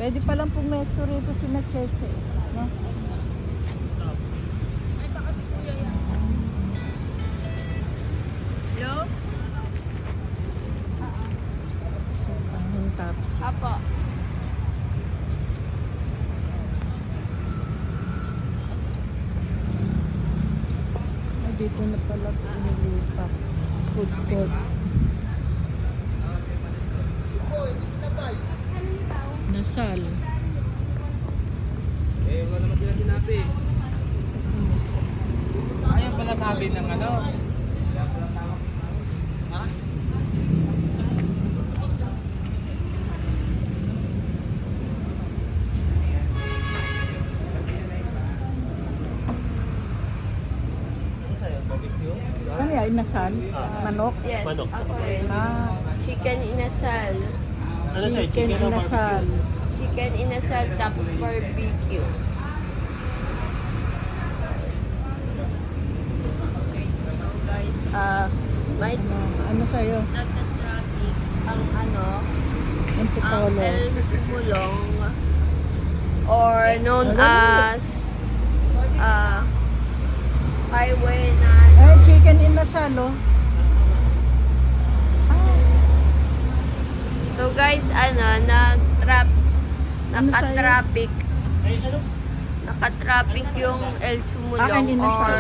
Pwede palang pumesto rito si Macheche. No? Ay, baka si Kuya yan. Hello? Ang taps. Apo. Ay, dito na pala pinilipat. Food court. Nasal. Eh, wala naman sila sinabi. Ayaw pala sabi ng ano. Ha? Ano sa'yo? Barbecue? Ano yan? Inasal? Manok? Yes, Manok. ako rin. Ah, Chicken inasal. Ano sa'yo? chicken Chicken o inasal. barbecue? Chicken inasal tapos barbecue. Guys, may Ano sa'yo? nagka-traffic ang ano, Ang ang pitolo. El Sumulong or known as highway na Ay, chicken inasal, oh. So guys, Ano naka-traffic Ay, ano? naka-traffic yung El Akin Sumulong inasal. or